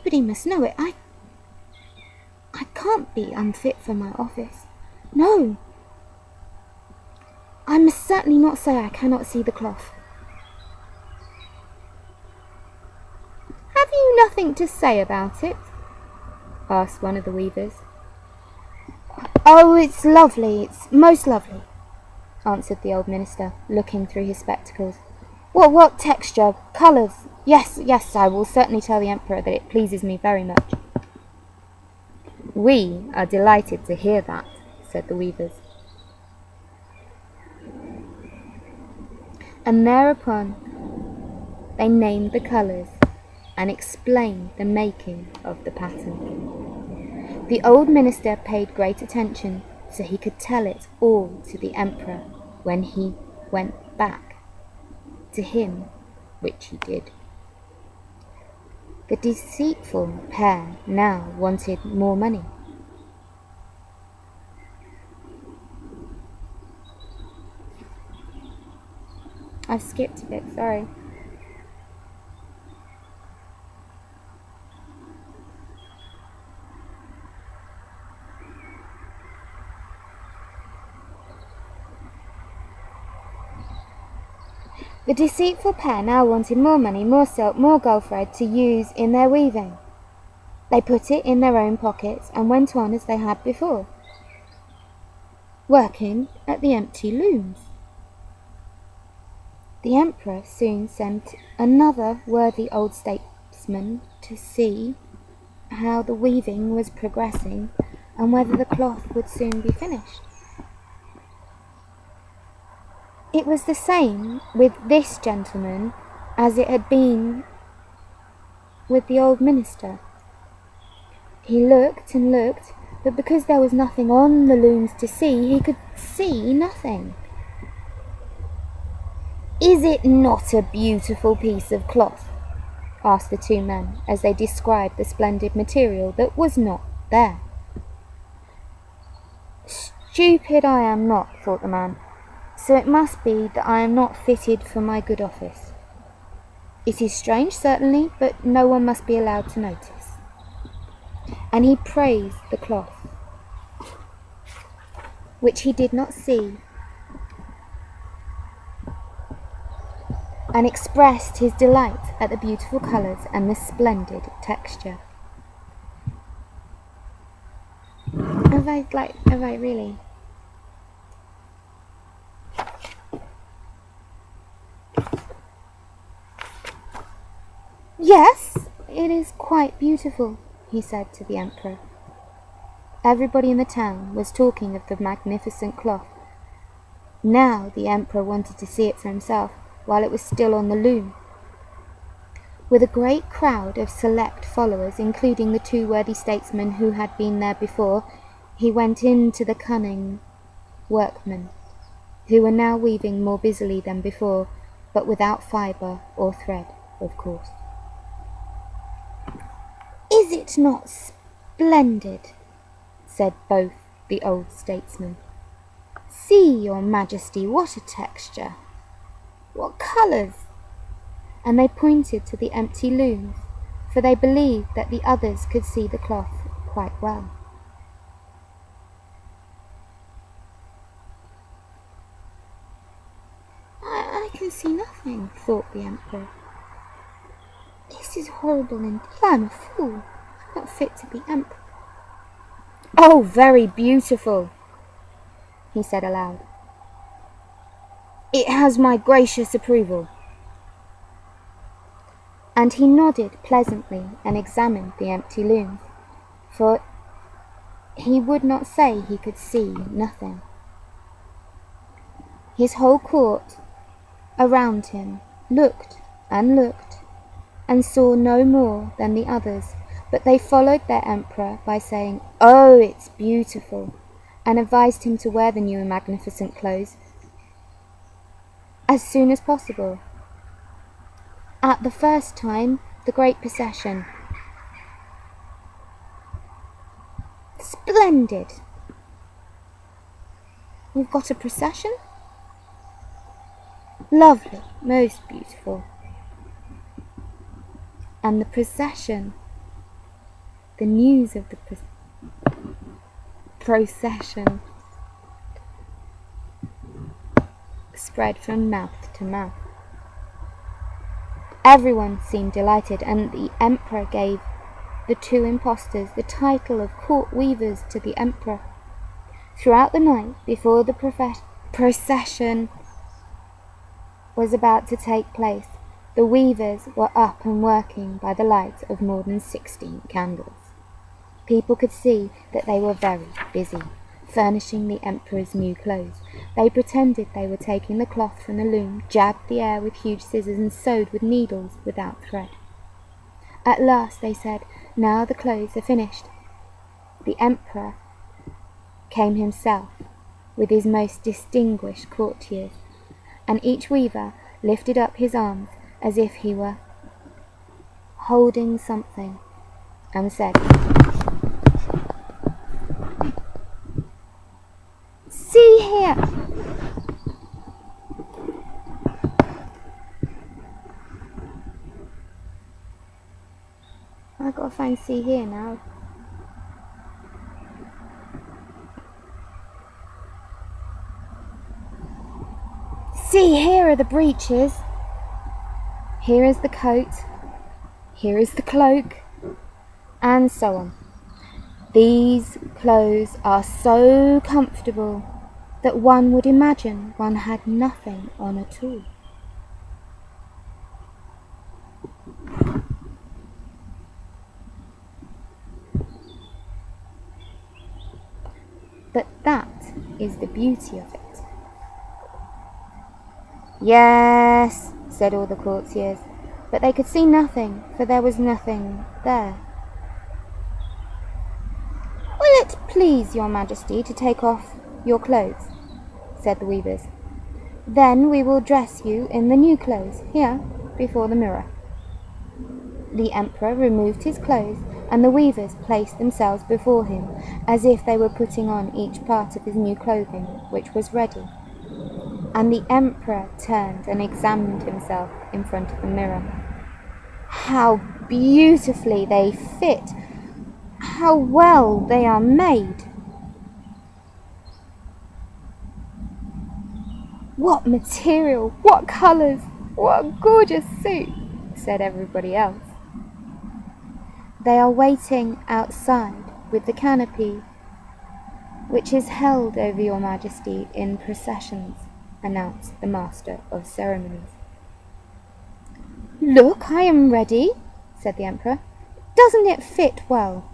Nobody must know it. I can't be unfit for my office. No. I must certainly not say I cannot see the cloth. Have you nothing to say about it? Asked one of the weavers. Oh, it's lovely, it's most lovely, answered the old minister, looking through his spectacles. What texture, colours? Yes, I will certainly tell the emperor that it pleases me very much. We are delighted to hear that, said the weavers. And thereupon they named the colours and explained the making of the pattern. The old minister paid great attention so he could tell it all to the emperor when he went back to him, which he did. The deceitful pair now wanted more money. I've skipped a bit, sorry. The deceitful pair now wanted more money, more silk, more gold thread to use in their weaving. They put it in their own pockets and went on as they had before, working at the empty looms. The emperor soon sent another worthy old statesman to see how the weaving was progressing and whether the cloth would soon be finished. It was the same with this gentleman as it had been with the old minister. He looked and looked, but because there was nothing on the looms to see, he could see nothing. "Is it not a beautiful piece of cloth?" asked the two men as they described the splendid material that was not there. "Stupid I am not," thought the man, "so it must be that I am not fitted for my good office. It is strange, certainly, but no one must be allowed to notice." And he praised the cloth, which he did not see, and expressed his delight at the beautiful colours and the splendid texture. Have I really? "Yes, it is quite beautiful," he said to the emperor. Everybody in the town was talking of the magnificent cloth. Now the emperor wanted to see it for himself while it was still on the loom. With a great crowd of select followers, including the two worthy statesmen who had been there before, he went in to the cunning workmen, who were now weaving more busily than before, but without fibre or thread, of course. "Is it not splendid?" said both the old statesmen. "See, your majesty, what a texture! What colours!" And they pointed to the empty looms, for they believed that the others could see the cloth quite well. I can see nothing," thought the emperor. "This is horrible indeed. I am a fool. I'm not fit to be emperor." "Oh, very beautiful," he said aloud. "It has my gracious approval." And he nodded pleasantly and examined the empty looms, for he would not say he could see nothing. His whole court around him looked and looked, and saw no more than the others, but they followed their emperor by saying, "Oh, it's beautiful," and advised him to wear the new and magnificent clothes as soon as possible. At the first time, the great procession. "Splendid! We've got a procession? Lovely, most beautiful." And the procession The news of the procession spread from mouth to mouth. Everyone seemed delighted, and the emperor gave the two impostors the title of court weavers to the emperor. Throughout the night, before the procession was about to take place, the weavers were up and working by the light of more than 16 candles. People could see that they were very busy, furnishing the emperor's new clothes. They pretended they were taking the cloth from the loom, jabbed the air with huge scissors, and sewed with needles without thread. At last they said, "Now the clothes are finished." The emperor came himself with his most distinguished courtiers, and each weaver lifted up his arms as if he were holding something, and said, "See here!" I've got to find "see here" now. "See, here are the breeches. Here is the coat. Here is the cloak," and so on. These clothes are so comfortable that one would imagine one had nothing on at all. But that is the beauty of it. "Yes," said all the courtiers, but they could see nothing, for there was nothing there. "Will it please your majesty to take off your clothes?" said the weavers. "Then we will dress you in the new clothes, here, before the mirror." The emperor removed his clothes, and the weavers placed themselves before him, as if they were putting on each part of his new clothing, which was ready. And the emperor turned and examined himself in front of the mirror. How beautifully they fit! How well they are made! "What material! What colours! What a gorgeous suit!" said everybody else. "They are waiting outside with the canopy, which is held over your majesty in processions," announced the master of ceremonies. "Look, I am ready," said the emperor. "Doesn't it fit well?"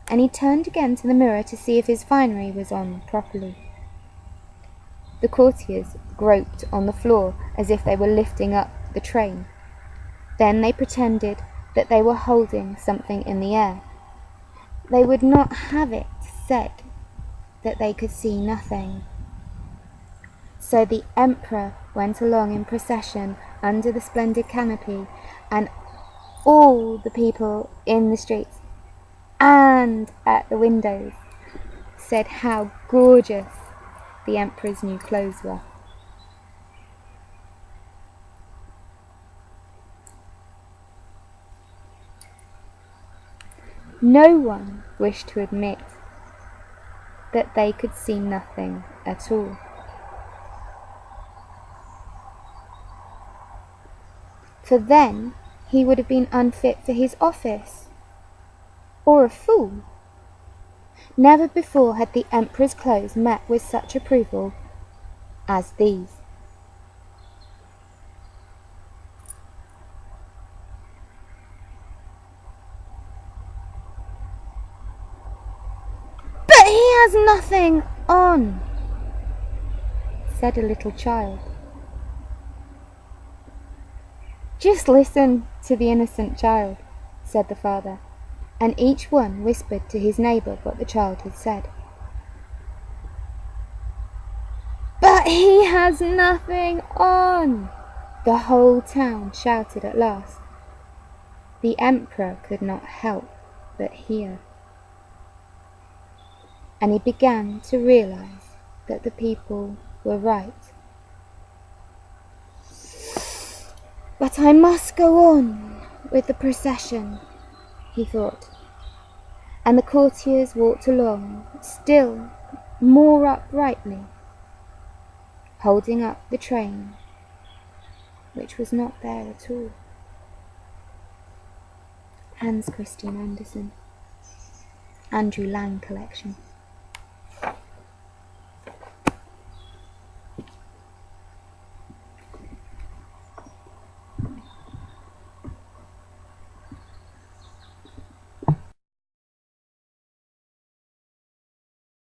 And he turned again to the mirror to see if his finery was on properly. The courtiers groped on the floor as if they were lifting up the train. Then they pretended that they were holding something in the air. They would not have it said that they could see nothing. So the emperor went along in procession under the splendid canopy, and all the people in the streets and at the windows said how gorgeous the emperor's new clothes were. No one wished to admit that they could see nothing at all. For then he would have been unfit for his office, or a fool. Never before had the emperor's clothes met with such approval as these. "But he has nothing on," said a little child. "Just listen to the innocent child," said the father, and each one whispered to his neighbour what the child had said. "But he has nothing on," the whole town shouted at last. The emperor could not help but hear, and he began to realize that the people were right. "But I must go on with the procession," he thought. and the courtiers walked along, still more uprightly, holding up the train, which was not there at all. Hans Christian Andersen, Andrew Lang Collection.